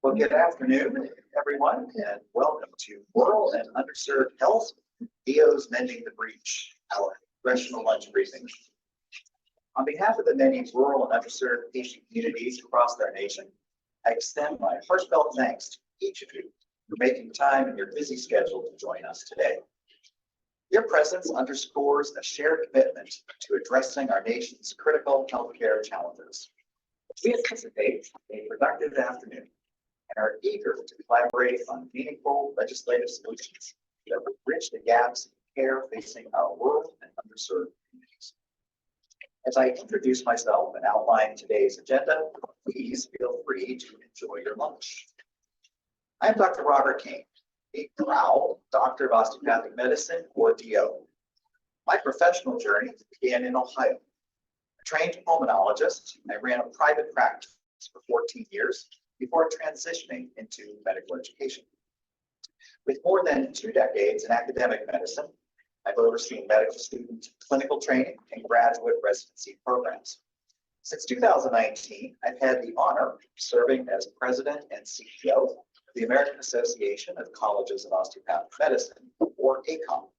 Well, good afternoon, everyone, and welcome to Rural and Underserved Health, DO's Mending the Breach, our congressional lunch briefing. On behalf of the many rural and underserved patient communities across our nation, I extend my heartfelt thanks to each of you for making time in your busy schedule to join us today. Your presence underscores a shared commitment to addressing our nation's critical healthcare challenges. We anticipate a productive afternoon and are eager to collaborate on meaningful legislative solutions that will bridge the gaps in care facing our rural and underserved communities. As I introduce myself and outline today's agenda, please feel free to enjoy your lunch. I'm Dr. Robert King, a proud doctor of osteopathic medicine, or DO. My professional journey began in Ohio. A trained pulmonologist, I ran a private practice for 14 years before transitioning into medical education. With more than 2 decades in academic medicine, I've overseen medical student clinical training and graduate residency programs. Since 2019, I've had the honor of serving as president and CEO of the American Association of Colleges of Osteopathic Medicine, or ACOM.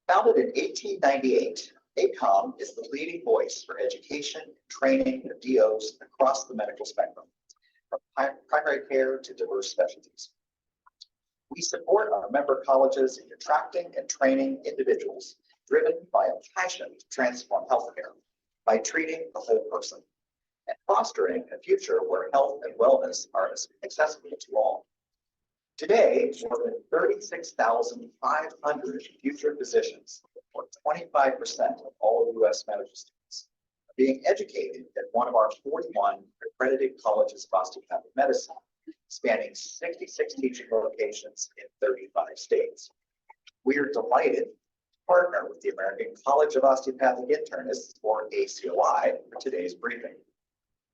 Founded in 1898, ACOM is the leading voice for education and training of DOs across the medical spectrum, from primary care to diverse specialties. We support our member colleges in attracting and training individuals driven by a passion to transform healthcare by treating the whole person and fostering a future where health and wellness are accessible to all. Today, more than 36,500 future physicians, or 25% of all U.S. medical students, are being educated at one of our 41 accredited colleges of osteopathic medicine, spanning 66 teaching locations in 35 states. We are delighted to partner with the American College of Osteopathic Internists, or ACOI, for today's briefing.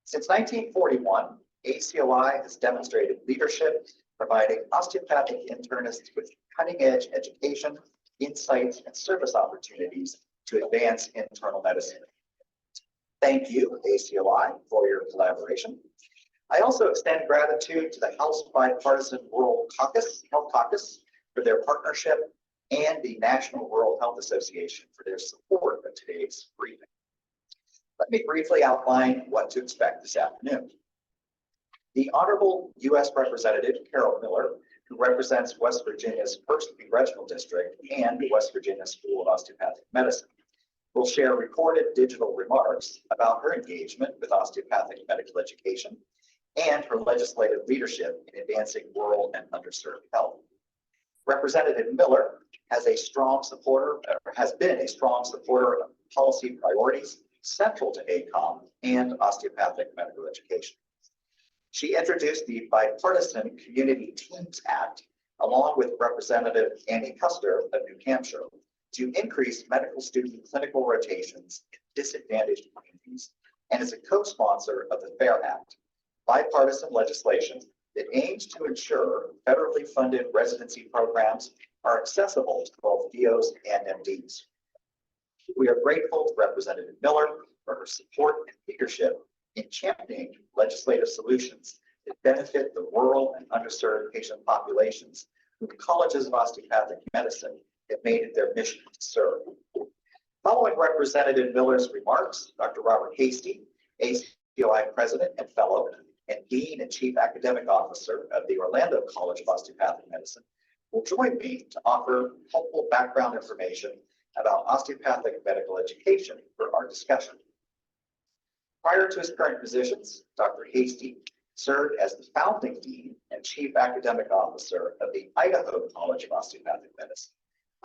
Since 1941, ACOI has demonstrated leadership, providing osteopathic internists with cutting-edge education, insights, and service opportunities to advance internal medicine. Thank you, ACOI, for your collaboration. I also extend gratitude to the House Bipartisan Rural Health Caucus for their partnership and the National Rural Health Association for their support of today's briefing. Let me briefly outline what to expect this afternoon. The Honorable U.S. Representative Carol Miller, who represents West Virginia's 1st Congressional District and the West Virginia School of Osteopathic Medicine, will share recorded digital remarks about her engagement with osteopathic medical education and her legislative leadership in advancing rural and underserved health. Representative Miller has been a strong supporter of policy priorities central to ACOM and osteopathic medical education. She introduced the Bipartisan Community Teams Act, along with Representative Annie Custer of New Hampshire, to increase medical student clinical rotations in disadvantaged communities, and is a co-sponsor of the FAIR Act, bipartisan legislation that aims to ensure federally funded residency programs are accessible to both DOs and MDs. We are grateful to Representative Miller for her support and leadership in championing legislative solutions that benefit the rural and underserved patient populations who the colleges of osteopathic medicine have made it their mission to serve. Following Representative Miller's remarks, Dr. Robert Hasty, ACOI President and Fellow, and Dean and Chief Academic Officer of the Orlando College of Osteopathic Medicine, will join me to offer helpful background information about osteopathic medical education for our discussion. Prior to his current positions, Dr. Hasty served as the founding dean and chief academic officer of the Idaho College of Osteopathic Medicine,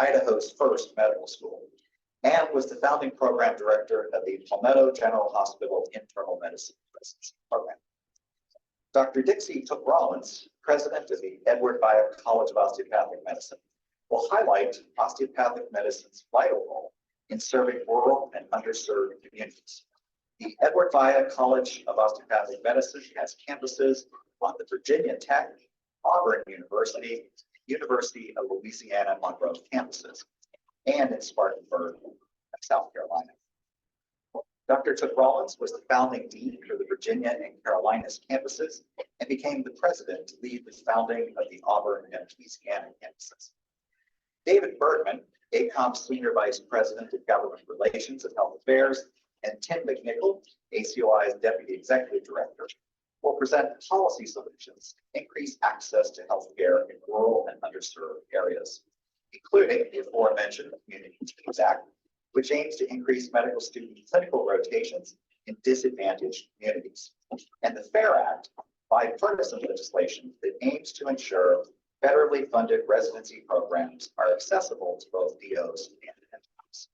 Idaho's first medical school, and was the founding program director of the Palmetto General Hospital Internal Medicine Residency Program. Dr. Dixie Took Rollins, president of the Edward Via College of Osteopathic Medicine, will highlight osteopathic medicine's vital role in serving rural and underserved communities. The Edward Via College of Osteopathic Medicine has campuses on the Virginia Tech, Auburn University, University of Louisiana Monroe campuses, and in Spartanburg, South Carolina. Dr. Took Rollins was the founding dean for the Virginia and Carolinas campuses and became the president to lead the founding of the Auburn and Louisiana campuses. David Bergman, ACOM's Senior Vice President of Government Relations and Health Affairs, and Tim McNichol, ACOI's Deputy Executive Director, will present policy solutions to increase access to healthcare in rural and underserved areas, including the aforementioned Community Teams Act, which aims to increase medical student clinical rotations in disadvantaged communities, and the FAIR Act, bipartisan legislation that aims to ensure federally funded residency programs are accessible to both DOs and NPs.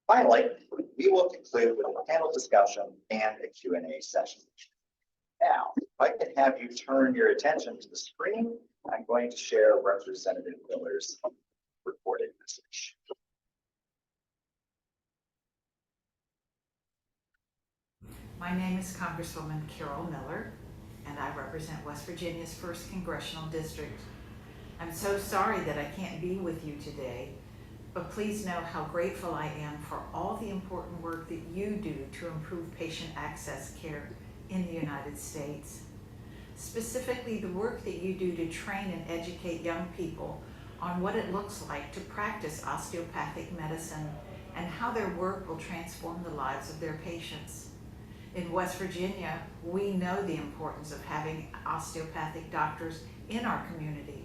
Finally, we will conclude with a panel discussion and a Q&A session. Now, if I can have you turn your attention to the screen, I'm going to share Representative Miller's recorded message. My name is Congresswoman Carol Miller, and I represent West Virginia's 1st Congressional District. I'm so sorry that I can't be with you today, but please know how grateful I am for all the important work that you do to improve patient access care in the United States. Specifically, the work that you do to train and educate young people on what it looks like to practice osteopathic medicine and how their work will transform the lives of their patients. In West Virginia, we know the importance of having osteopathic doctors in our community.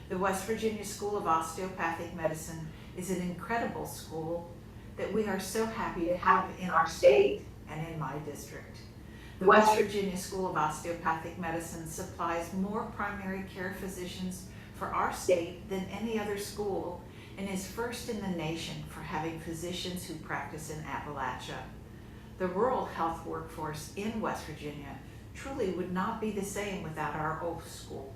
The West Virginia School of Osteopathic Medicine is an incredible school that we are so happy to have in our state and in my district. The West Virginia School of Osteopathic Medicine supplies more primary care physicians for our state than any other school and is first in the nation for having physicians who practice in Appalachia. The rural health workforce in West Virginia truly would not be the same without our old school.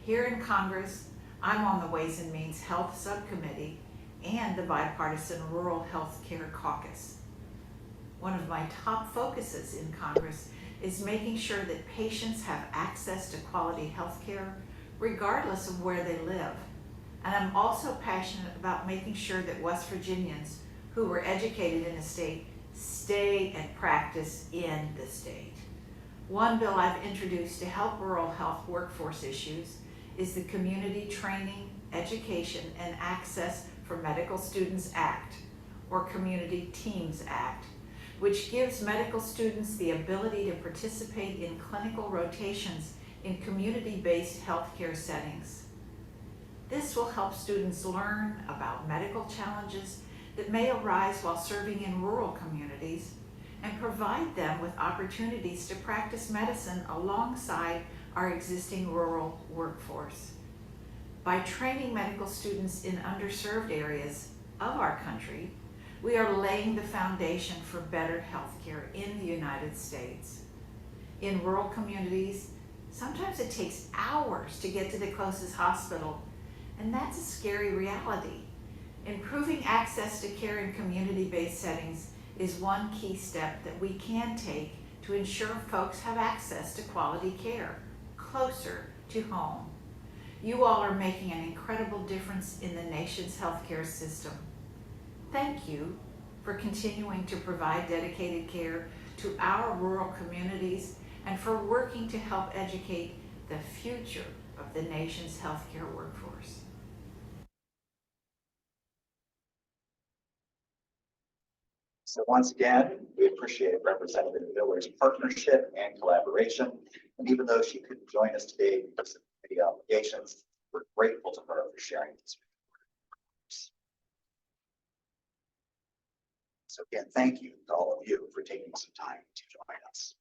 Here in Congress, I'm on the Ways and Means Health Subcommittee and the Bipartisan Rural Health Care Caucus. One of my top focuses in Congress is making sure that patients have access to quality health care regardless of where they live. And I'm also passionate about making sure that West Virginians who were educated in a state stay and practice in the state. One bill I've introduced to help rural health workforce issues is the Community Training, Education, and Access for Medical Students Act, or Community Teams Act, which gives medical students the ability to participate in clinical rotations in community-based healthcare settings. This will help students learn about medical challenges that may arise while serving in rural communities and provide them with opportunities to practice medicine alongside our existing rural workforce. By training medical students in underserved areas of our country, we are laying the foundation for better healthcare in the United States. In rural communities, sometimes it takes hours to get to the closest hospital, and that's a scary reality. Improving access to care in community-based settings is one key step that we can take to ensure folks have access to quality care closer to home. You all are making an incredible difference in the nation's healthcare system. Thank you for continuing to provide dedicated care to our rural communities and for working to help educate the future of the nation's healthcare workforce. So once again, we appreciate Representative Miller's partnership and collaboration. And even though she couldn't join us today because of committee obligations, we're grateful to her for sharing this with us. So again, thank you to all of you for taking some time to join us.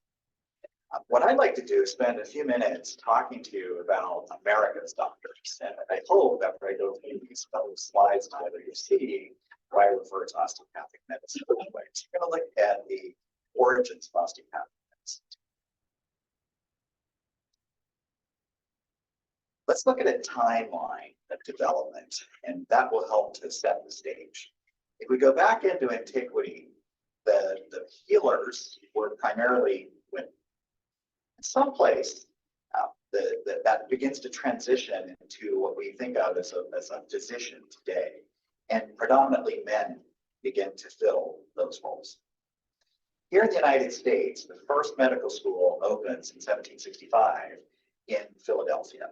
What I'd like to do is spend a few minutes talking to you about America's doctors. And I hope after I go through these couple of slides now that you're seeing why I refer to osteopathic medicine anyway. So we're going to look at the origins of osteopathic medicine. Let's look at a timeline of development, and that will help to set the stage. If we go back into antiquity, the healers were primarily women. In some place, that begins to transition into what we think of as a physician today. And predominantly men begin to fill those roles. Here in the United States, the first medical school opens in 1765 in Philadelphia.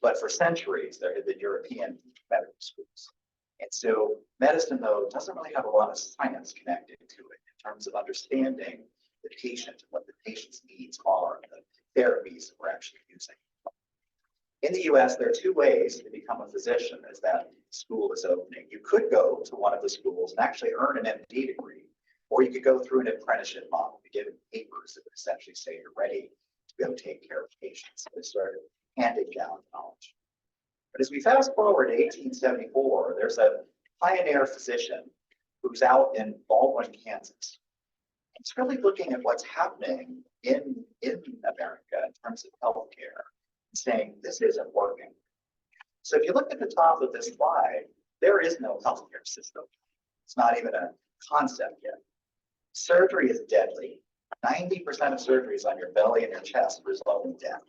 But for centuries, there had been European medical schools. And so medicine, though, doesn't really have a lot of science connected to it in terms of understanding the patient and what the patient's needs are, and the therapies that we're actually using. In the US, there are two ways to become a physician as that school is opening. You could go to one of the schools and actually earn an MD degree, or you could go through an apprenticeship model, be given papers that would essentially say you're ready to go take care of patients. So they started handing down knowledge. But as we fast forward to 1874, there's a pioneer physician who's out in Baldwin, Kansas. It's really looking at what's happening in America in terms of healthcare, and saying this isn't working. So if you look at the top of this slide, there is no healthcare system. It's not even a concept yet. Surgery is deadly. 90% of surgeries on your belly and your chest result in death.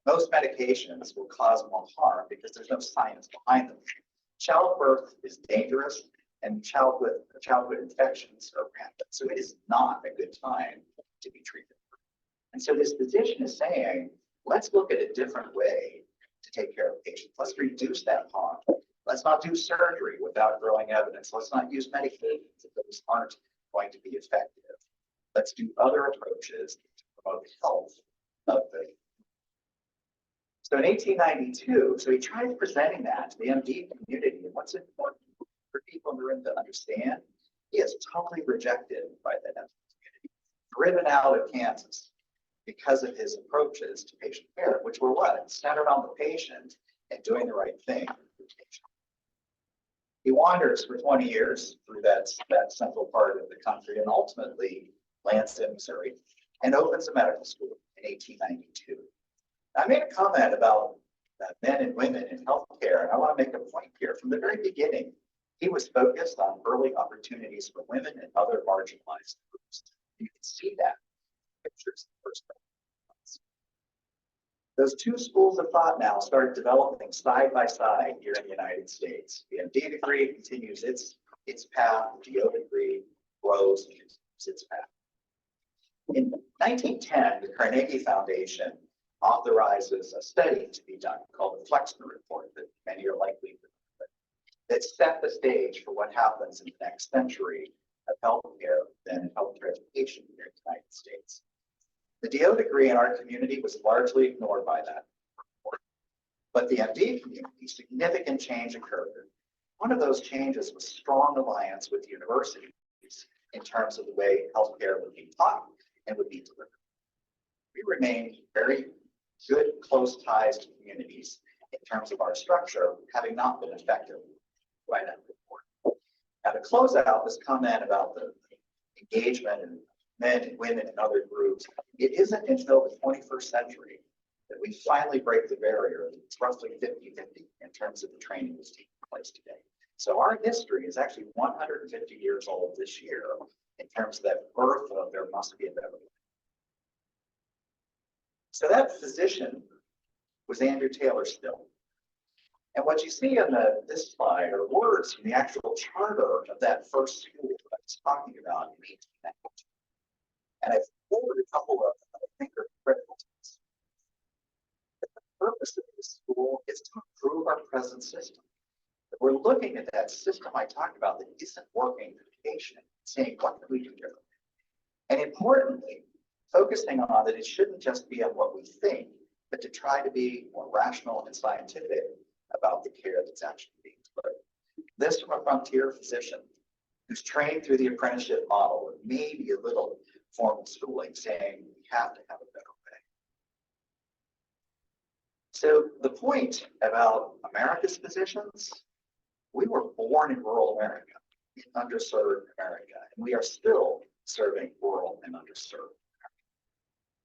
Most medications will cause more harm because there's no science behind them. Childbirth is dangerous, and childhood infections are rampant. So it is not a good time to be treated. And so this physician is saying, let's look at a different way to take care of patients. Let's reduce that harm. Let's not do surgery without growing evidence. Let's not use medications if those aren't going to be effective. Let's do other approaches to promote health of the. So in 1892, so he tried presenting that to the MD community. And what's important for people in the room to understand, he is totally rejected by the MD community, driven out of Kansas because of his approaches to patient care, which were what? Centered on the patient and doing the right thing for the patient. He wanders for 20 years through that central part of the country and ultimately lands in Missouri and opens a medical school in 1892. I made a comment about men and women in healthcare, and I want to make a point here. From the very beginning, he was focused on early opportunities for women and other marginalized groups. You can see that in pictures in the first place. Those two schools of thought now started developing side by side here in the United States. The MD degree continues its path, the DO degree grows and continues its path. In 1910, the Carnegie Foundation authorizes a study to be done called the Flexner Report that many are likely to know, that set the stage for what happens in the next century of healthcare and healthcare education here in the United States. The DO degree in our community was largely ignored by that report, but the MD community, significant change occurred. One of those changes was strong alliance with universities in terms of the way healthcare would be taught and would be delivered. We remained very good, close ties to communities in terms of our structure, having not been affected by that report. Now, to close out this comment about the engagement and men and women and other groups, it isn't until the 21st century that we finally break the barrier. It's roughly 50-50 in terms of the training that's taking place today. So our history is actually 150 years old this year in terms of that birth of there must be a better way. So that physician was Andrew Taylor Still. And what you see on this slide are words from the actual charter of that first school that I was talking about in 1892. And I've quoted a couple of them that I think are critical to this. The purpose of this school is to improve our present system. But we're looking at that system I talked about that isn't working for the patient, saying, what can we do differently? And importantly, focusing on that it shouldn't just be on what we think, but to try to be more rational and scientific about the care that's actually being delivered. This from a frontier physician who's trained through the apprenticeship model with maybe a little formal schooling, saying we have to have a better way. So the point about America's physicians, we were born in rural America, in underserved America, and we are still serving rural and underserved.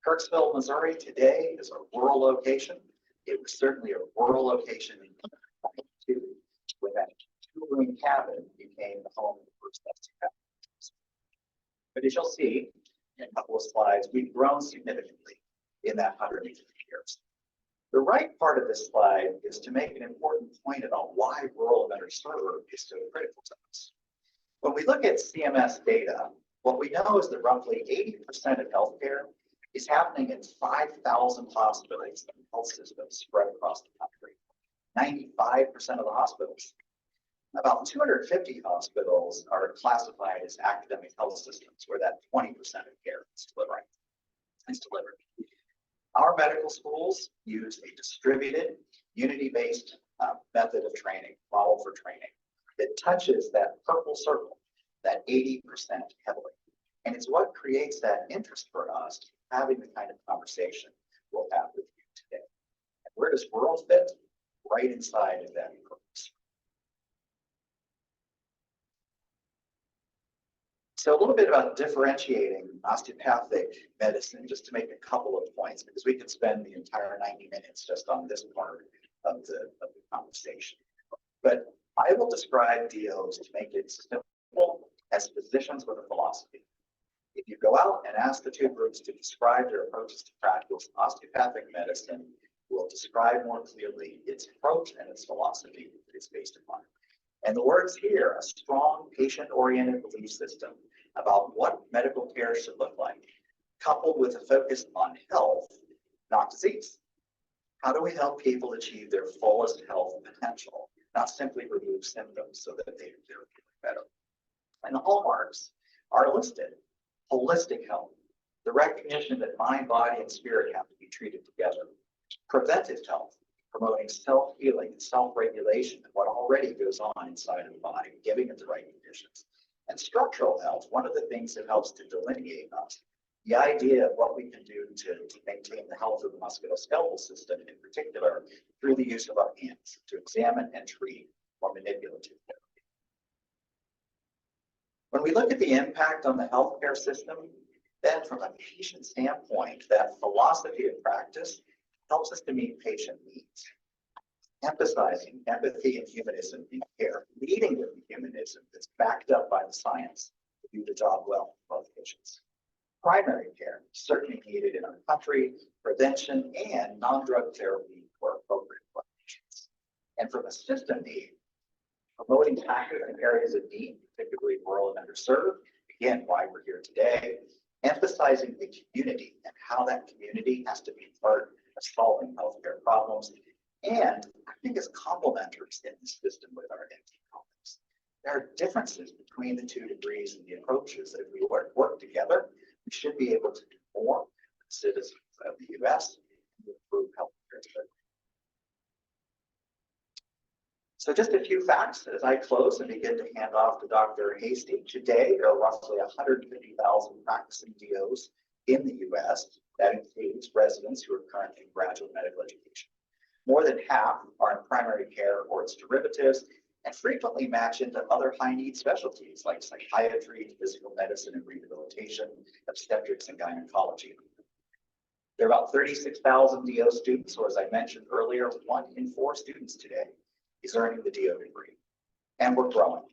Kirksville, Missouri today is a rural location. It was certainly a rural location in 1992 when that two-room cabin became the home of the first Dusty cabin. But as you'll see in a couple of slides, we've grown significantly in that 150 years. The right part of this slide is to make an important point about why rural and underserved is so critical to us. When we look at CMS data, What we know is that roughly 80% of healthcare is happening in 5,000 hospitals and health systems spread across the country. 95% of the hospitals. About 250 hospitals are classified as academic health systems, where that 20% of care is delivered. Our medical schools use a distributed, unity-based method of training, model for training, that touches that purple circle, that 80% heavily. And it's what creates that interest for us having the kind of conversation we'll have with you today. And where does rural fit? Right inside of that purpose. So a little bit about differentiating osteopathic medicine, just to make a couple of points, because we could spend the entire 90 minutes just on this part of the conversation. But I will describe DOs to make it simple as physicians with a philosophy. If you go out and ask the two groups to describe their approaches to practice, osteopathic medicine will describe more clearly its approach and its philosophy that it's based upon. And the words here, a strong patient-oriented belief system about what medical care should look like, coupled with a focus on health, not disease. How do we help people achieve their fullest health potential, not simply remove symptoms so that they're feeling better? And the hallmarks are listed. Holistic health, the recognition that mind, body, and spirit have to be treated together. Preventive health, promoting self-healing and self-regulation of what already goes on inside of the body, giving it the right conditions. And structural health, one of the things that helps to delineate us, the idea of what we can do to maintain the health of the musculoskeletal system, in particular, through the use of our hands to examine and treat or manipulative therapy. When we look at the impact on the healthcare system, then from a patient standpoint, that philosophy of practice helps us to meet patient needs, emphasizing empathy and humanism in care, leading with humanism that's backed up by the science to do the job well for both patients. Primary care, certainly needed in our country, prevention and non-drug therapy were appropriate for patients. And from a system need, promoting practice in areas of need, particularly rural and underserved, again, why we're here today, emphasizing the community and how that community has to be part of solving healthcare problems. And I think it's complementary in this system with our NT colleagues. There are differences between the two degrees and the approaches that if we work together, we should be able to do more for citizens of the U.S. and improve healthcare. So just a few facts as I close and begin to hand off to Dr. Hasty. Today, there are roughly 150,000 practicing DOs in the U.S. That includes residents who are currently in graduate medical education. More than half are in primary care or its derivatives, and frequently match into other high-need specialties like psychiatry, physical medicine and rehabilitation, obstetrics, and gynecology. There are about 36,000 DO students, or as I mentioned earlier, 1 in 4 students today is earning the DO degree, and we're growing.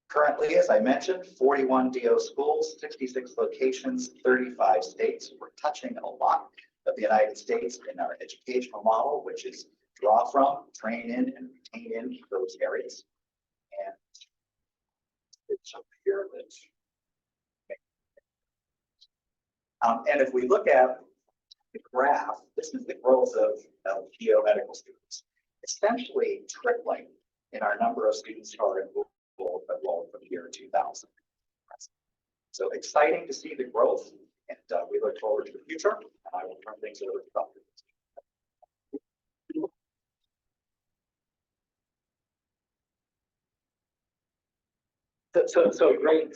Currently, as I mentioned, 41 DO schools, 66 locations, 35 states. We're touching a lot of the United States in our educational model, which is draw from, train in, and retain in those areas. And it's a pyramid. And if we look at the graph, this is the growth of DO medical students, essentially tripling in our number of students who are enrolled from the year 2000. So exciting to see the growth, and we look forward to the future. And I will turn things over to Dr. So great.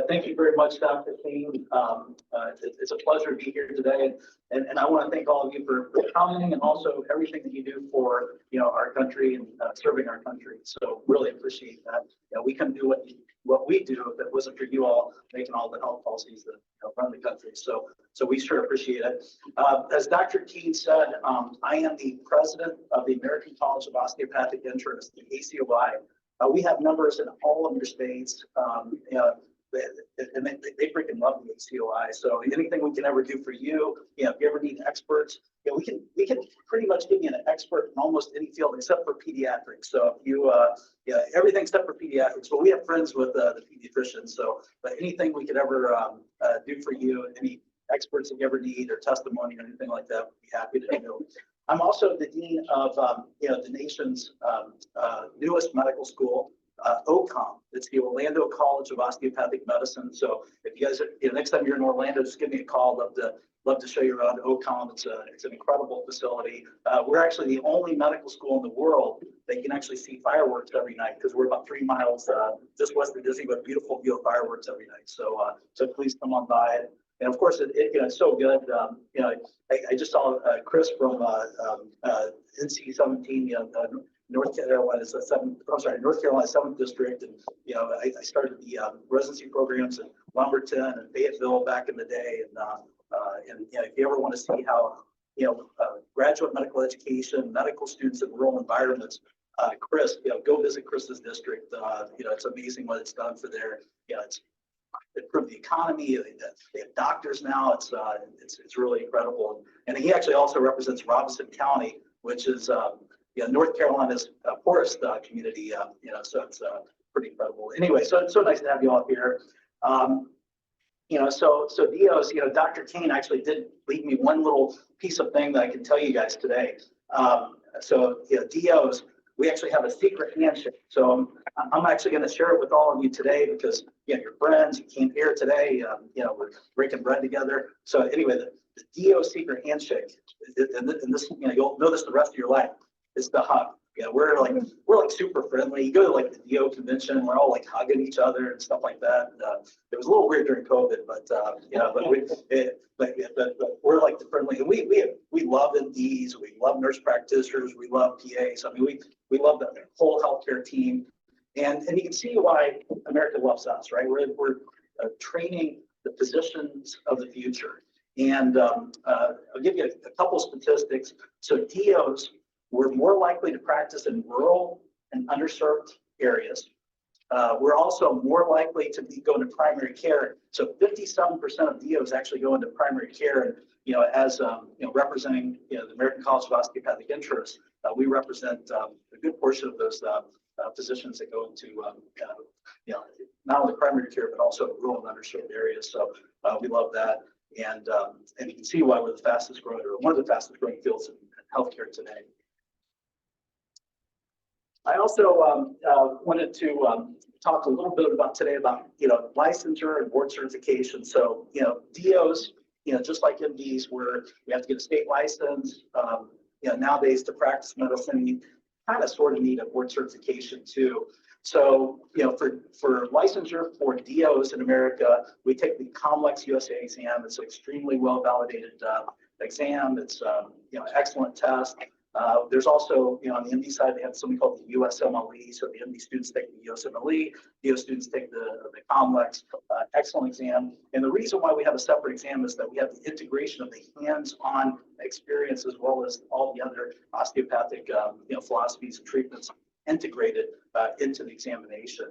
Thank you very much, Dr. King. It's a pleasure to be here today. And I want to thank all of you for coming and also everything that you do for our country and serving our country. So really appreciate that. We couldn't do what we do if it wasn't for you all making all the health policies that run the country. So we sure appreciate it. As Dr. King said, I am the president of the American College of Osteopathic Internists, the ACOI. We have members in all of your states. and they freaking love the ACOI. So anything we can ever do for you, if you ever need experts, we can pretty much give you an expert in almost any field except for pediatrics. So if you, everything except for pediatrics. But we have friends with the pediatricians. So, but anything we could ever do for you, any experts that you ever need or testimony or anything like that, we'd be happy to do. I'm also the dean of the nation's newest medical school, OCOM. It's the Orlando College of Osteopathic Medicine. So if you guys, next time you're in Orlando, just give me a call. Love to show you around OCOM. It's an incredible facility. We're actually the only medical school in the world that can actually see fireworks every night because we're about 3 miles just west of Disney, but beautiful view of fireworks every night. So please come on by. And of course, it's so good. I just saw Chris from NC-17, North Carolina 7th District, and I started the residency programs in Lumberton and Fayetteville back in the day, and if you ever want to see how graduate medical education, medical students in rural environments, Chris, go visit Chris's district. It's amazing what it's done for their, it's improved the economy. They have doctors now. It's really incredible. And he actually also represents Robinson County, which is North Carolina's poorest community. So it's pretty incredible. Anyway, so it's so nice to have you all here. So DOs, Dr. Kane actually did leave me one little piece of thing that I can tell you guys today. DOs, we actually have a secret handshake. So I'm actually going to share it with all of you today because you're friends. You came here today. We're breaking bread together. So anyway, the DO secret handshake, and this, you'll know this the rest of your life, is the hug. We're like super friendly. You go to like the DO convention, we're all like hugging each other and stuff like that. It was a little weird during COVID, but we're like the friendly. And we love MDs, we love nurse practitioners, we love PAs. I mean, we love the whole healthcare team, and you can see why America loves us, right? We're training the physicians of the future, and I'll give you a couple statistics. So DOs were more likely to practice in rural and underserved areas. We're also more likely to go into primary care. So 57% of DOs actually go into primary care, and as representing the American College of Osteopathic Interests, we represent a good portion of those physicians that go into not only primary care but also rural and underserved areas. So we love that, and you can see why we're the fastest growing, or one of the fastest growing fields in healthcare today. I also wanted to talk a little bit about today about licensure and board certification. So DOs, just like MDs, where we have to get a state license. Nowadays to practice medicine, you kind of sort of need a board certification too. So for licensure for DOs in America, we take the COMLEX USA exam. It's an extremely well validated exam. It's excellent test. There's also, on the MD side, they have something called the USMLE. So the MD students take the USMLE, DO students take the COMLEX. Excellent exam. And the reason why we have a separate exam is that we have the integration of the hands-on experience as well as all the other osteopathic philosophies and treatments integrated into the examination.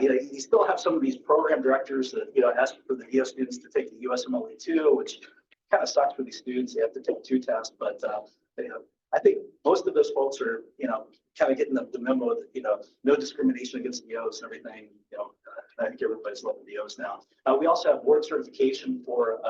You still have some of these program directors that ask for the DO students to take the USMLE too, which kind of sucks for these students. They have to take 2 tests, but I think most of those folks are, kind of getting the memo that, no discrimination against DOs and everything. I think everybody's loving DOs now. We also have board certification for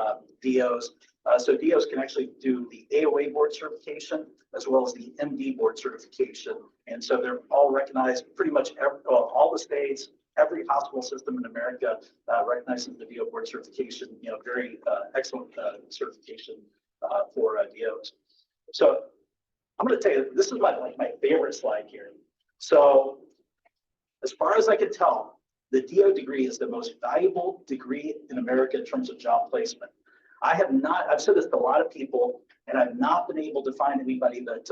DOs. So DOs can actually do the AOA board certification as well as the MD board certification. And so they're all recognized pretty much all the states. Every hospital system in America recognizes the DO board certification. Very excellent certification for DOs. So I'm going to tell you, this is my favorite slide here. So as far as I can tell, the DO degree is the most valuable degree in America in terms of job placement. I've said this to a lot of people, and I've not been able to find anybody that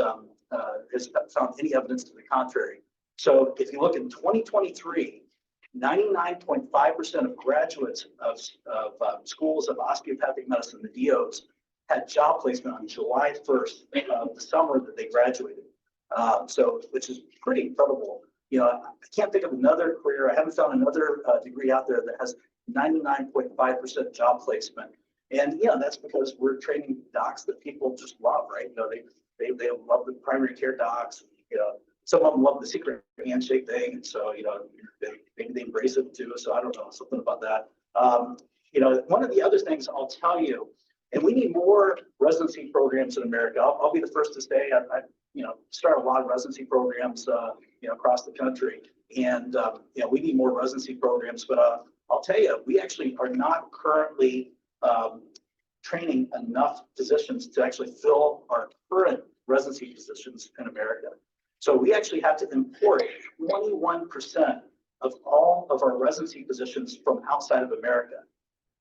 has found any evidence to the contrary. So if you look in 2023, 99.5% of graduates of schools of osteopathic medicine, the DOs, had job placement on July 1st, the summer that they graduated. Which is pretty incredible. I can't think of another career. I haven't found another degree out there that has 99.5% job placement. And yeah, that's because we're training docs that people just love, right? You know, they love the primary care docs. You know, some of them love the secret handshake thing, and so you know they embrace it too. So I don't know, something about that. You know, one of the other things I'll tell you, and we need more residency programs in America. I'll be the first to say I you know start a lot of residency programs you know across the country, and you know we need more residency programs. But I'll tell you, we actually are not currently training enough physicians to actually fill our current residency positions in America. So we actually have to import 21% of all of our residency positions from outside of America.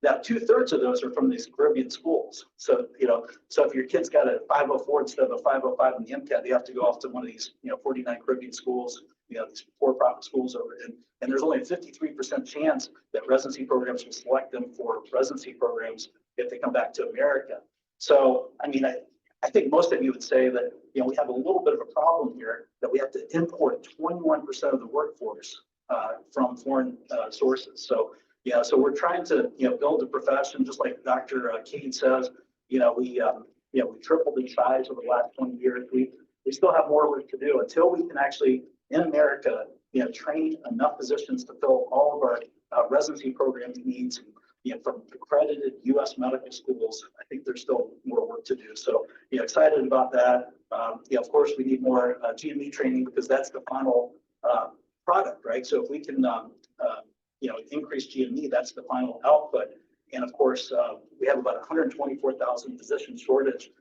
Now, 2/3 of those are from these Caribbean schools. So, you know, so if your kid's got a 504 instead of a 505 in the MCAT, they have to go off to one of these, you know, 49 Caribbean schools, you know, these for-profit schools over in, and there's only a 53% chance that residency programs will select them for residency programs if they come back to America. So, I mean, I think most of you would say that, you know, we have a little bit of a problem here that we have to import 21% of the workforce from foreign sources. So, yeah, so we're trying to, you know, build a profession, just like Dr. Kane says. You know, we tripled in size over the last 20 years. We still have more work to do until we can actually, in America, you know, train enough physicians to fill all of our residency program needs. You know, from accredited U.S. medical schools, I think there's still more work to do. So, you know, excited about that. You know, of course, we need more GME training because that's the final product, right? So if we can you know, increase GME, that's the final output. And of course, we have about 124,000 physician shortage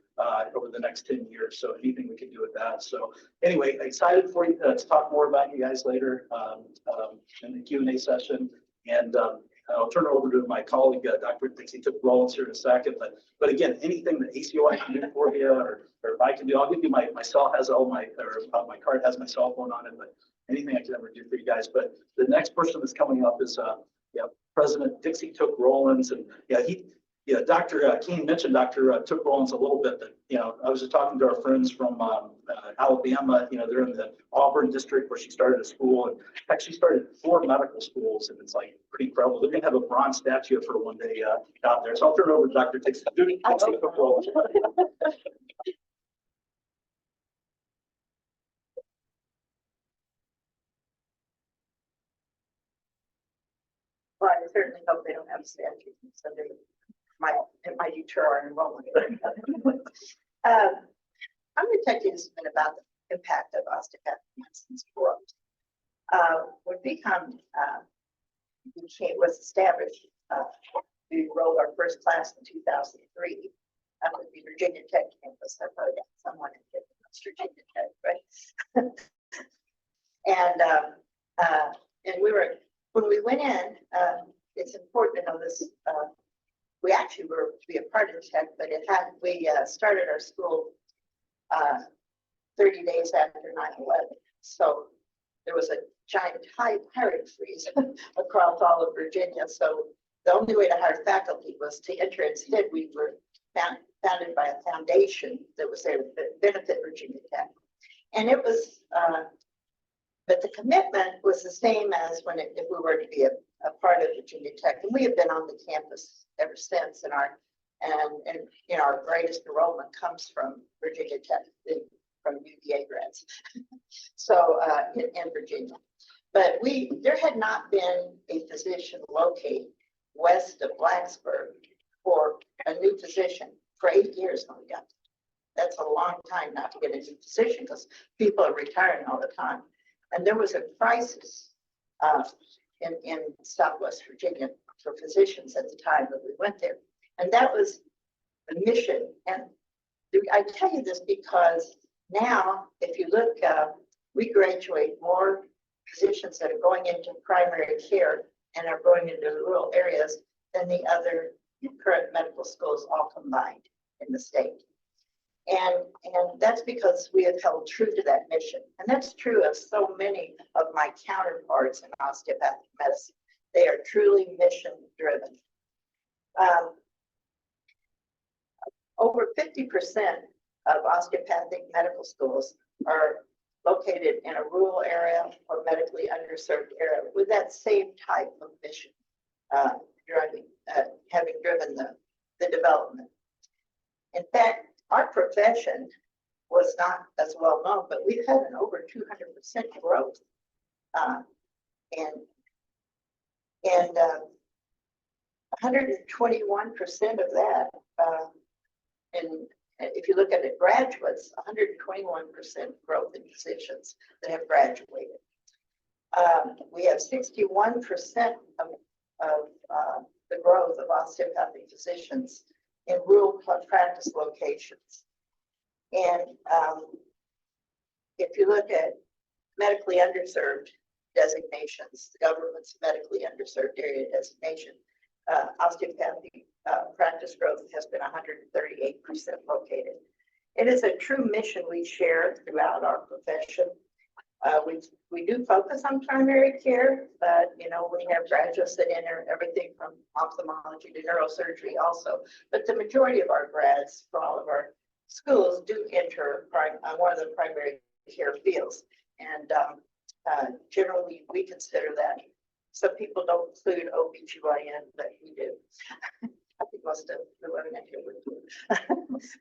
over the next 10 years. So anything we can do with that. So anyway, excited for you to talk more about you guys later in the Q&A session. And I'll turn it over to my colleague, Dr. Dixie Took Rollins here in a second. But again, anything that ACOI can do for you or if I can do, I'll give you my cell has all my, or my card has my cell phone on it, but anything I can ever do for you guys. But the next person that's coming up is yeah, President Dixie Took Rollins. And yeah, Dr. King mentioned Dr. Took Rollins a little bit, but you know, I was just talking to our friends from Alabama. You know, they're in the Auburn district where she started a school and actually started 4 medical schools, and it's like pretty incredible. They're gonna have a bronze statue of her one day out there. So I'll turn it over to Dr. Dixie Took Rollins. Well, I certainly hope they don't have statues, so they might deter our enrollment. I'm going to tell you just a minute about the impact of osteopathic medicine's growth. When BCOM was established, we enrolled our first class in 2003 at the Virginia Tech campus. I probably got someone in Virginia Tech, right? And we were, when we went in, it's important to know this. We actually were to be a part of Tech, but we started our school 30 days after 9/11. So there was a giant hiring freeze across all of Virginia. So the only way to hire faculty was to enter. Instead, we were founded by a foundation that was there to benefit Virginia Tech. And it was, but the commitment was the same as if we were to be a part of Virginia Tech. And we have been on the campus ever since, and you know, our greatest enrollment comes from Virginia Tech, from UVA grads. So in Virginia. But there had not been a physician located west of Blacksburg for a new physician for 8 years when we got there. That's a long time not to get a new physician because people are retiring all the time. And there was a crisis in Southwest Virginia for physicians at the time that we went there. And that was the mission. And I tell you this because now, if you look, we graduate more physicians that are going into primary care and are going into rural areas than the other current medical schools all combined in the state. And that's because we have held true to that mission. And that's true of so many of my counterparts in osteopathic medicine. They are truly mission driven. Over 50% of osteopathic medical schools are located in a rural area or medically underserved area with that same type of mission. driving, having driven the development. In fact, our profession was not as well known, but we've had an over 200% growth. And 121% of that, and if you look at the graduates, 121% growth in positions that have graduated. We have 61% of the growth of osteopathic physicians in rural practice locations. And if you look at medically underserved designations, the government's medically underserved area designation, osteopathic practice growth has been 138% located. It is a true mission we share throughout our profession. We do focus on primary care, but we have graduates that enter everything from ophthalmology to neurosurgery also. But the majority of our grads for all of our schools do enter one of the primary care fields. And generally, we consider that. Some people don't include OBGYN, but we do. I think most of the women in here would do.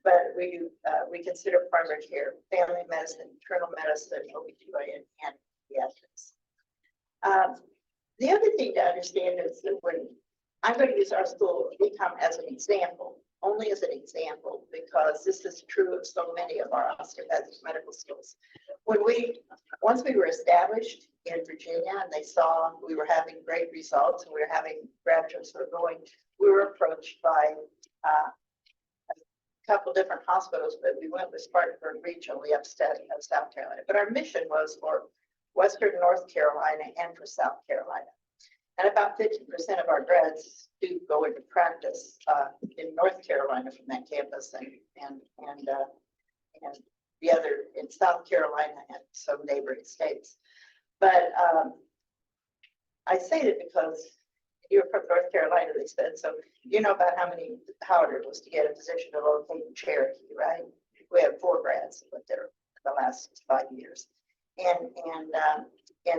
But we consider primary care, family medicine, internal medicine, OBGYN, and pediatrics. The other thing to understand is that when I'm going to use our school of econ as an example, only as an example, because this is true of so many of our osteopathic medical schools. Once we were established in Virginia and they saw we were having great results and we were having graduates who were going, we were approached by a couple different hospitals, but we went with Spartanburg regionally upstate of South Carolina. But our mission was for Western North Carolina and for South Carolina. And about 50% of our grads do go into practice in North Carolina from that campus, and the other in South Carolina and some neighboring states. But I say that because you're from North Carolina, they said, so you know about how it was to get a position to locate in Cherokee, right? We have 4 grads that went there the last 5 years, and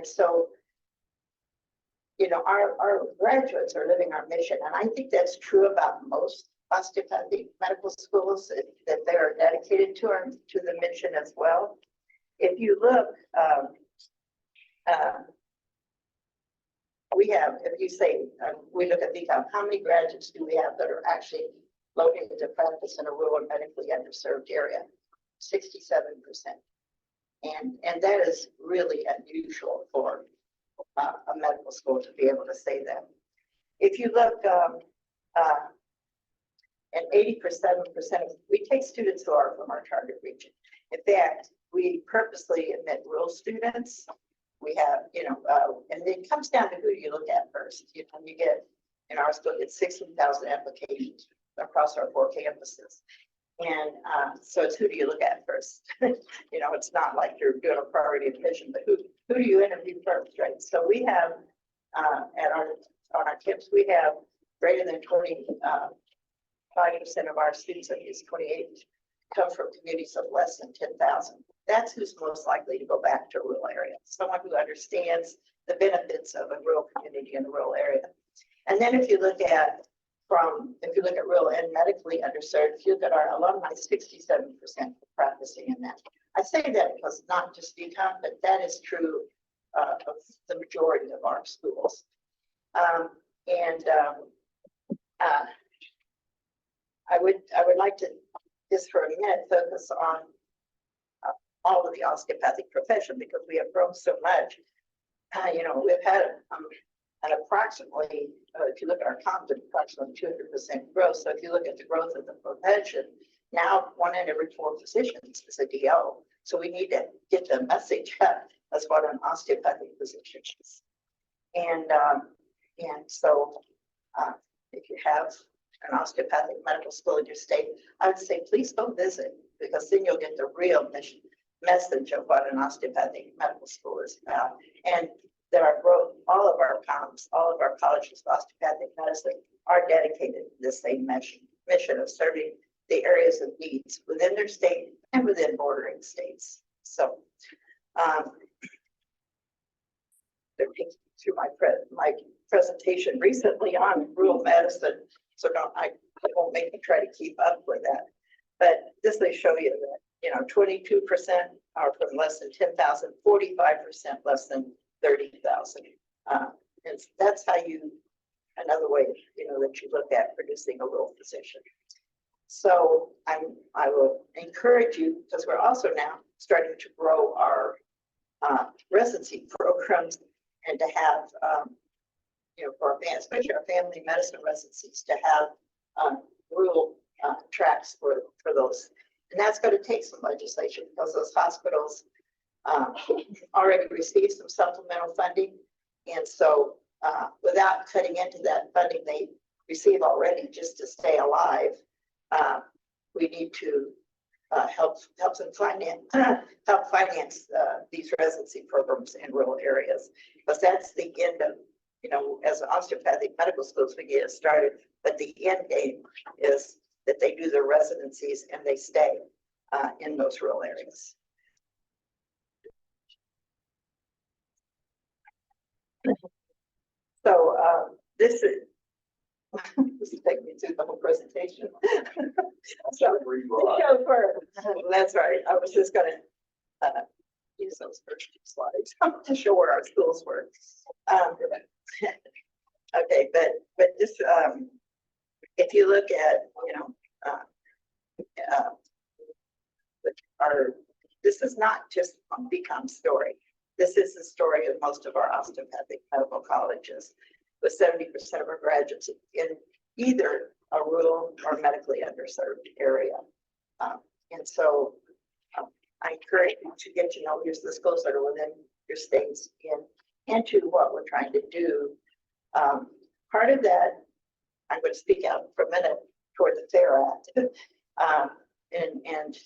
so. Our graduates are living our mission, and I think that's true about most osteopathic medical schools, that they are dedicated to the mission as well. If you look, if you say, we look at how many graduates do we have that are actually located to practice in a rural medically underserved area? 67%. And that is really unusual for a medical school to be able to say that. If you look, and 87%, we take students who are from our target region. In fact, we purposely admit rural students. We have, and it comes down to who you look at first. You get, in our school, it's 16,000 applications across our 4 campuses. And so it's who do you look at first? It's not like you're doing a priority admission, but who do you interview first, right? So we have on our campus, we have greater than 25% of our students, I think it's 28, come from communities of less than 10,000. That's who's most likely to go back to a rural area. Someone who understands the benefits of a rural community in a rural area. And then if you look at rural and medically underserved, if you look at our alumni, 67% are practicing in that. I say that because not just econ, but that is true of the majority of our schools. I would like to just for a minute focus on all of the osteopathic profession, because we have grown so much. We've had an approximately, if you look at our comp, approximately 200% growth. So if you look at the growth of the profession, now 1 in every 4 physicians is a DO. So we need to get the message out. That's what an osteopathic physician is. And so if you have an osteopathic medical school in your state, I would say please go visit, because then you'll get the real message of what an osteopathic medical school is about. And there are growth, all of our comps, all of our colleges of osteopathic medicine are dedicated to the same mission of serving the areas of needs within their state and within bordering states. So through my presentation recently on rural medicine, so I won't make you try to keep up with that. But this will show you that, 22% are from less than 10,000, 45% less than 30,000. And that's how another way, that you look at producing a rural physician. So I will encourage you, because we're also now starting to grow our residency programs and to have, for especially our family medicine residencies, to have rural tracks for those. And that's going to take some legislation because those hospitals already received some supplemental funding. And so without cutting into that funding they receive already just to stay alive, we need to help them finance these residency programs in rural areas, because that's the end of, as osteopathic medical schools, we get started, but the end game is that they do their residencies and they stay in those rural areas. So this is taking me through the whole presentation. So, that's right. I was just going to use those first few slides to show where our schools were. Okay, but this, if you look at, this is not just a become story. This is the story of most of our osteopathic medical colleges, with 70% of our graduates in either a rural or medically underserved area. And so I encourage you to get to know the schools that are within your states and to what we're trying to do. Part of that, I'm going to speak out for a minute toward the FAIR Act. And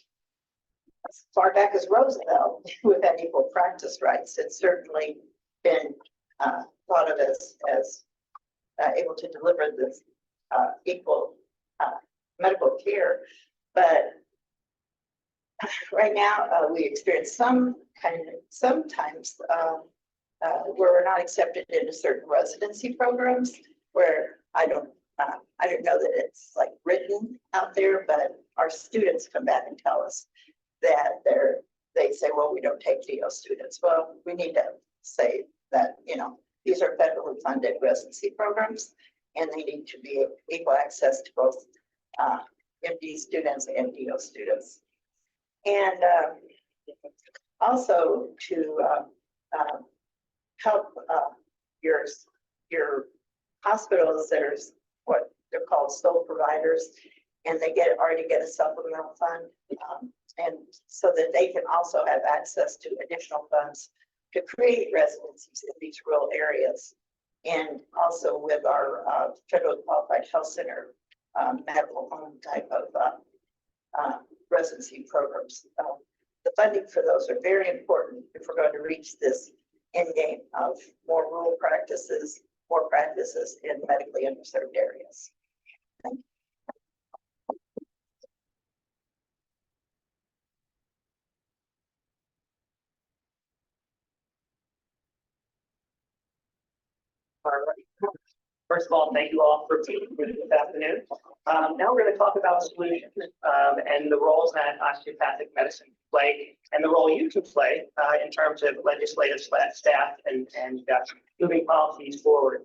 as far back as Roosevelt, we've had equal practice rights. It's certainly been thought of as able to deliver this equal medical care. But right now, we experience sometimes where we're not accepted into certain residency programs, where I don't know that it's like written out there, but our students come back and tell us that they say, well, we don't take DO students. Well, we need to say that, these are federally funded residency programs, and they need to be equal access to both MD students and DO students. And also to help your hospitals, there's what they're called sole providers, and they already get a supplemental fund, and so that they can also have access to additional funds to create residencies in these rural areas. And also with our federally qualified health center medical home type of residency programs. The funding for those are very important if we're going to reach this end game of more rural practices, more practices in medically underserved areas. Thank you. All right. First of all, thank you all for being here this afternoon. Now we're going to talk about solutions and the roles that osteopathic medicine play and the role you can play in terms of legislative staff and moving policies forward.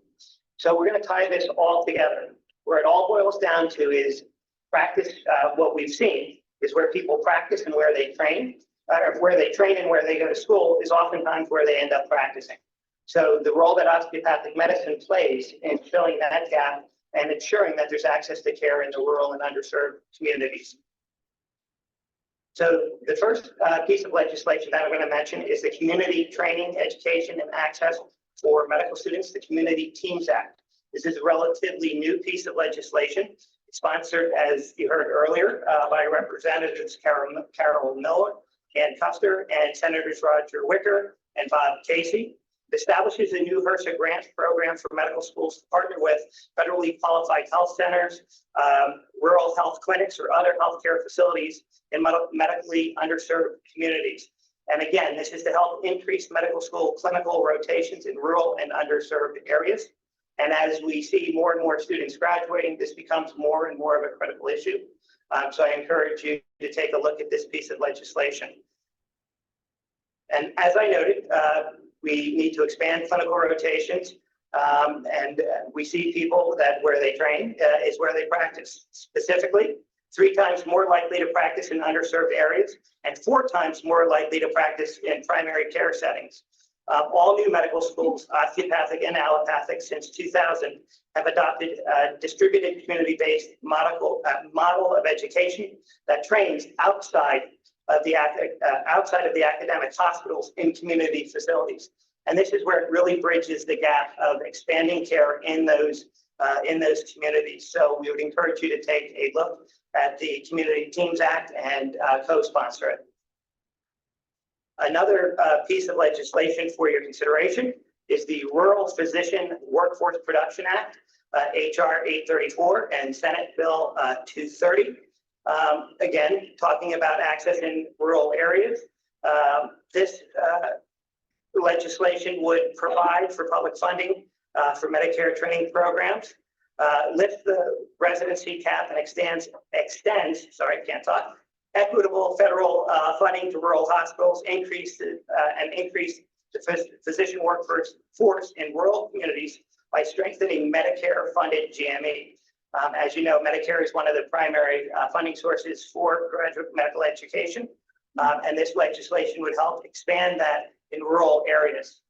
So we're going to tie this all together. Where it all boils down to is practice. What we've seen is where people practice and where they train, or where they train and where they go to school is oftentimes where they end up practicing. So the role that osteopathic medicine plays in filling that gap and ensuring that there's access to care in the rural and underserved communities. So the first piece of legislation that I'm going to mention is the Community Training, Education, and Access for Medical Students, the Community Teams Act. This is a relatively new piece of legislation. It's sponsored, as you heard earlier, by Representatives Carol Miller, Ann Custer, and Senators Roger Wicker and Bob Casey. It establishes a new HRSA grant program for medical schools to partner with federally qualified health centers, rural health clinics, or other healthcare facilities in medically underserved communities. And again, this is to help increase medical school clinical rotations in rural and underserved areas. And as we see more and more students graduating, this becomes more and more of a critical issue. So I encourage you to take a look at this piece of legislation. And as I noted, we need to expand clinical rotations. And we see people that where they train is where they practice. Specifically, 3 times more likely to practice in underserved areas and 4 times more likely to practice in primary care settings. All new medical schools, osteopathic and allopathic, since 2000 have adopted a distributed community-based model of education that trains outside of the academic hospitals in community facilities. And this is where it really bridges the gap of expanding care in those communities. So we would encourage you to take a look at the Community Teams Act and co-sponsor it. Another piece of legislation for your consideration is the Rural Physician Workforce Production Act, HR 834 and Senate Bill 230. Again, talking about access in rural areas. This legislation would provide for public funding for Medicare training programs, lift the residency cap and extends, equitable federal funding to rural hospitals, increase the physician workforce in rural communities by strengthening Medicare-funded GME. As you know, Medicare is one of the primary funding sources for graduate medical education, and this legislation would help expand that in rural areas.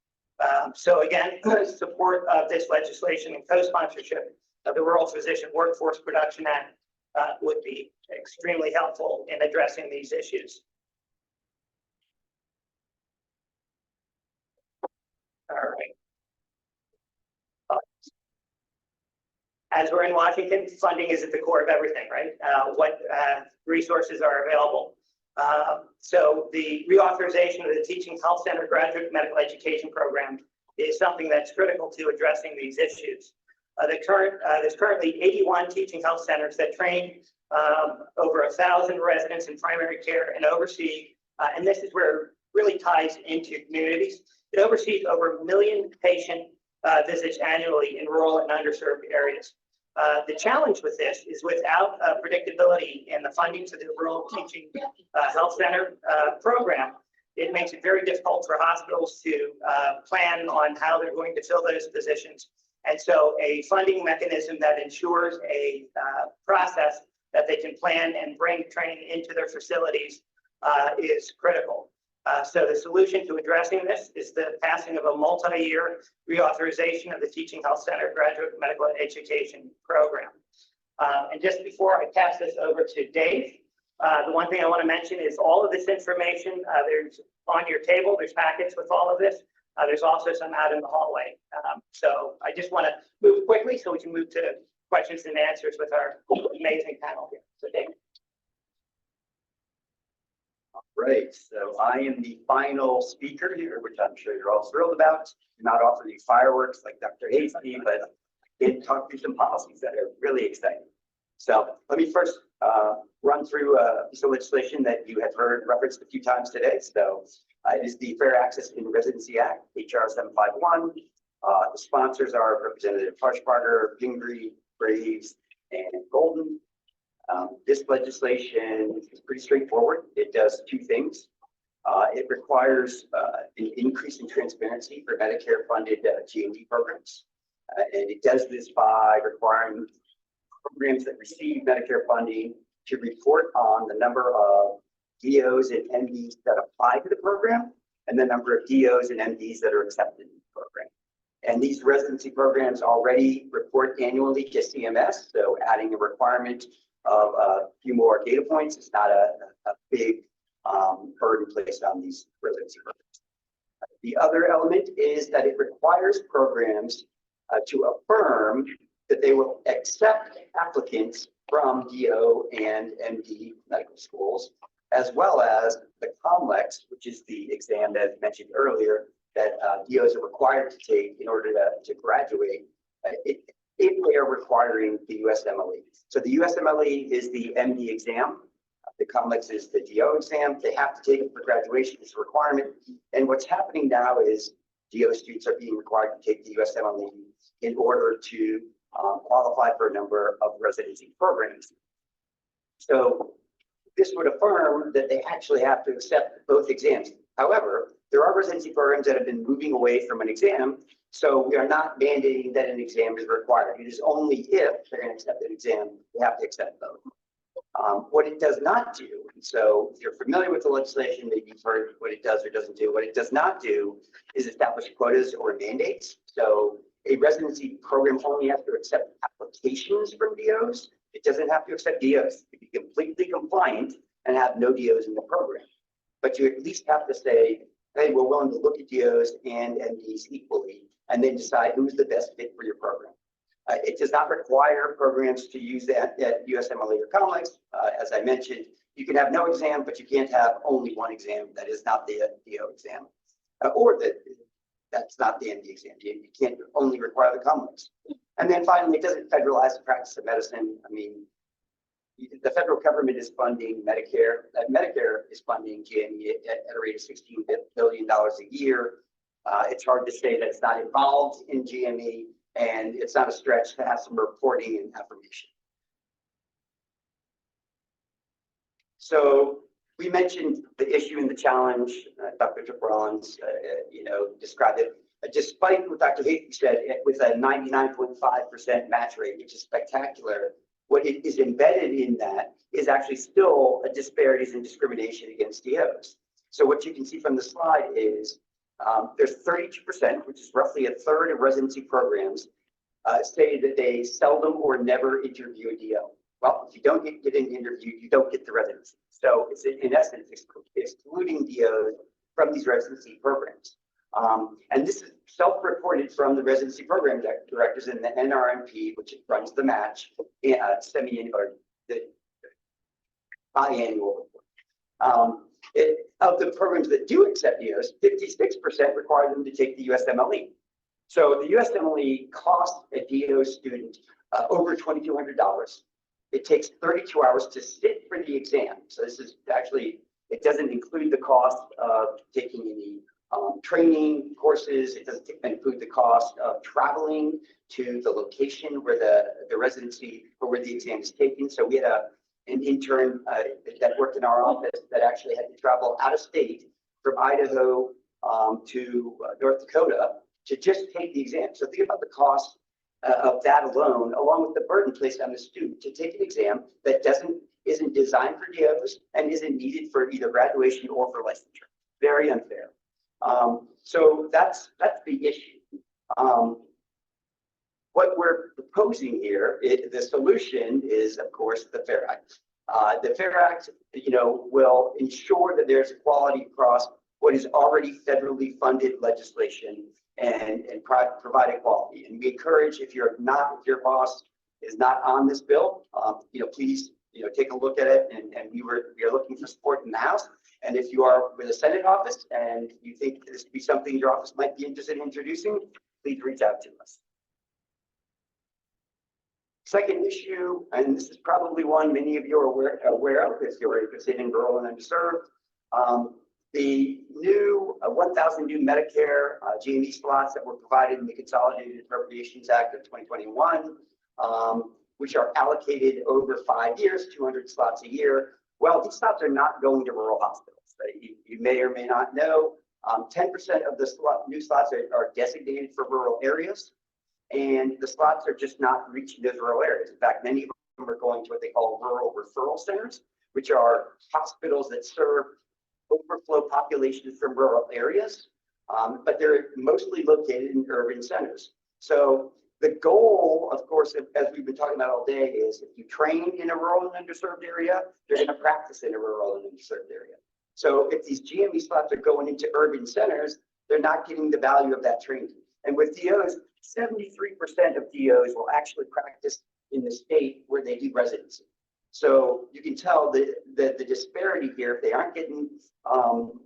So again, support of this legislation and co-sponsorship of the Rural Physician Workforce Production Act would be extremely helpful in addressing these issues. All right. As we're in Washington, funding is at the core of everything, right? What resources are available? So the reauthorization of the Teaching Health Center Graduate Medical Education Program is something that's critical to addressing these issues. There's currently 81 teaching health centers that train over 1,000 residents in primary care and oversee, and this is where it really ties into communities. It oversees over 1 million patient visits annually in rural and underserved areas. The challenge with this is without predictability in the funding for the Rural Teaching Health Center program, it makes it very difficult for hospitals to plan on how they're going to fill those positions. And so a funding mechanism that ensures a process that they can plan and bring training into their facilities is critical. So the solution to addressing this is the passing of a multi-year reauthorization of the Teaching Health Center Graduate Medical Education Program. And just before I pass this over to Dave, the one thing I want to mention is all of this information, there's on your table, there's packets with all of this. There's also some out in the hallway. So I just want to move quickly so we can move to questions and answers with our amazing panel here. So Dave. Right, so I am the final speaker here, which I'm sure you're all thrilled about. Do not offer any fireworks like Dr. Hasty, but I did talk through some policies that are really exciting. So let me first run through a piece of legislation that you have heard referenced a few times today. So it is the Fair Access in Residency Act, HR 751. The sponsors are Representative Harshbarger, Pingree, Graves, and Golden. This legislation is pretty straightforward. It does 2 things. It requires an increase in transparency for Medicare-funded GME programs. And it does this by requiring programs that receive Medicare funding to report on the number of DOs and MDs that apply to the program and the number of DOs and MDs that are accepted in the program. And these residency programs already report annually to CMS, so adding a requirement of a few more data points is not a big burden placed on these residency programs. The other element is that it requires programs to affirm that they will accept applicants from DO and MD medical schools, as well as the COMLEX, which is the exam that I mentioned earlier that DOs are required to take in order to graduate. If they are requiring the USMLE. So the USMLE is the MD exam. The COMLEX is the DO exam. They have to take it for graduation. It's a requirement. And what's happening now is DO students are being required to take the USMLE in order to qualify for a number of residency programs. So this would affirm that they actually have to accept both exams. However, there are residency programs that have been moving away from an exam, so we are not mandating that an exam is required. It is only if they're going to accept an exam, they have to accept both. What it does not do, and so if you're familiar with the legislation, maybe you've heard what it does or doesn't do. What it does not do is establish quotas or mandates. So a residency program only has to accept applications from DOs. It doesn't have to accept DOs. It can be completely compliant and have no DOs in the program. But you at least have to say, hey, we're willing to look at DOs and MDs equally, and then decide who's the best fit for your program. It does not require programs to use that at USMLE or COMLEX. As I mentioned, you can have no exam, but you can't have only one exam that is not the DO exam, or that's not the MD exam. You can't only require the COMLEX. And then finally, it doesn't federalize the practice of medicine. I mean, the federal government is funding Medicare. Medicare is funding GME at a rate of $16 billion a year. It's hard to say that it's not involved in GME, and it's not a stretch to have some reporting and affirmation. So we mentioned the issue and the challenge. Dr. Rollins, described it. Despite what Dr. Haighey said, with a 99.5% match rate, which is spectacular, what is embedded in that is actually still a disparities and discrimination against DOs. So what you can see from the slide is there's 32%, which is roughly a third of residency programs, say that they seldom or never interview a DO. Well, if you don't get an interview, you don't get the residency. So it's in essence excluding DOs from these residency programs. And this is self-reported from the residency program directors in the NRMP, which runs the match, semi-annual or the biannual report. Of the programs that do accept DOs, 56% require them to take the USMLE. So the USMLE costs a DO student over $2,200. It takes 32 hours to sit for the exam. So this is actually, it doesn't include the cost of taking any training courses. It doesn't include the cost of traveling to the location where the residency or where the exam is taken. So we had an intern that worked in our office that actually had to travel out of state from Idaho to North Dakota to just take the exam. So think about the cost of that alone, along with the burden placed on the student to take an exam that isn't designed for DOs and isn't needed for either graduation or for licensure. Very unfair. So that's the issue. What we're proposing here, the solution is, of course, the FAIR Act. The FAIR Act, will ensure that there's equality across what is already federally funded legislation and provide equality. And we encourage, if your boss is not on this bill, please, take a look at it. And we are looking for support in the House. And if you are with a Senate office and you think this would be something your office might be interested in introducing, please reach out to us. Second issue, and this is probably one many of you are aware of if you're interested in rural and underserved. The new 1,000 new Medicare GME slots that were provided in the Consolidated Appropriations Act of 2021, which are allocated over 5 years, 200 slots a year. Well, these slots are not going to rural hospitals. You may or may not know, 10% of the new slots are designated for rural areas, and the slots are just not reaching those rural areas. In fact, many of them are going to what they call rural referral centers, which are hospitals that serve overflow populations from rural areas, but they're mostly located in urban centers. So the goal, of course, as we've been talking about all day, is if you train in a rural and underserved area, you're going to practice in a rural and underserved area. So if these GME slots are going into urban centers, they're not getting the value of that training. And with DOs, 73% of DOs will actually practice in the state where they do residency. So you can tell the disparity here. If they aren't getting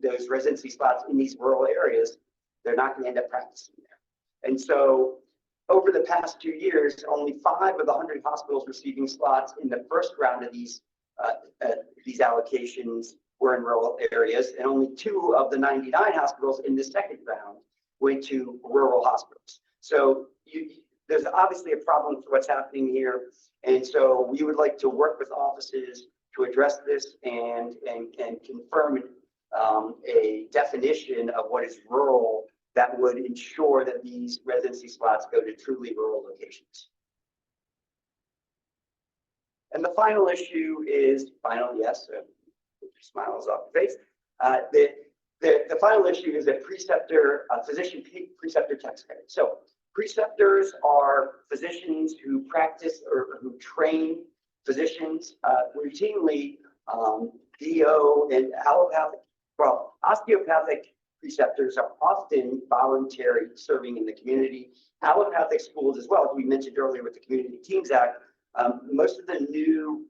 those residency slots in these rural areas, they're not going to end up practicing there. And so over the past 2 years, only 5 of the 100 hospitals receiving slots in the first round of these allocations were in rural areas, and only 2 of the 99 hospitals in the second round went to rural hospitals. So there's obviously a problem with what's happening here. And so we would like to work with offices to address this and confirm a definition of what is rural that would ensure that these residency slots go to truly rural locations. And the final issue is final, yes, smiles off the face. The final issue is a preceptor, physician preceptor tax credit. So preceptors are physicians who practice or who train physicians routinely. DO and allopathic, well, osteopathic preceptors are often voluntary, serving in the community. Allopathic schools as well, as we mentioned earlier with the Community Teams Act, most of the new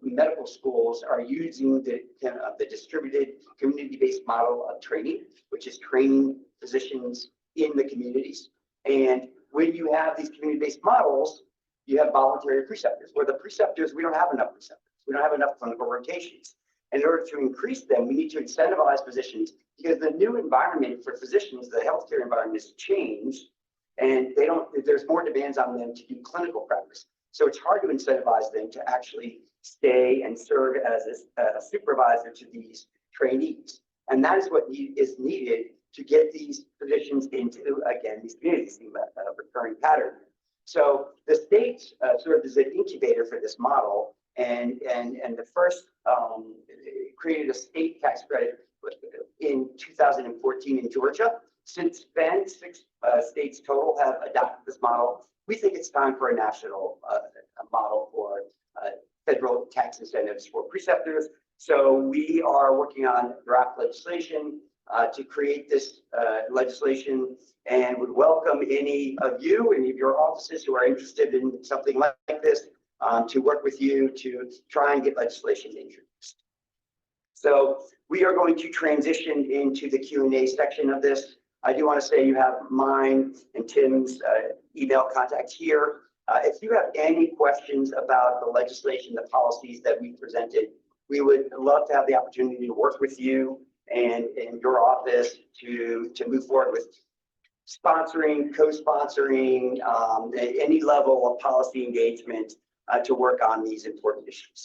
medical schools are using the distributed community-based model of training, which is training physicians in the communities. And when you have these community-based models, you have voluntary preceptors. Where the preceptors, we don't have enough preceptors. We don't have enough clinical rotations. In order to increase them, we need to incentivize physicians because the new environment for physicians, the healthcare environment has changed, and there's more demands on them to do clinical practice. So it's hard to incentivize them to actually stay and serve as a supervisor to these trainees. And that is what is needed to get these physicians into, again, these communities, a recurring pattern. So the state served as an incubator for this model, and the first created a state tax credit in 2014 in Georgia. Since then, 6 states total have adopted this model. We think it's time for a national model for federal tax incentives for preceptors. So we are working on draft legislation to create this legislation, and would welcome any of you, any of your offices who are interested in something like this, to work with you to try and get legislation introduced. So we are going to transition into the Q&A section of this. I do want to say you have mine and Tim's email contact here. If you have any questions about the legislation, the policies that we presented, we would love to have the opportunity to work with you and in your office to move forward with sponsoring, co-sponsoring, any level of policy engagement to work on these important issues.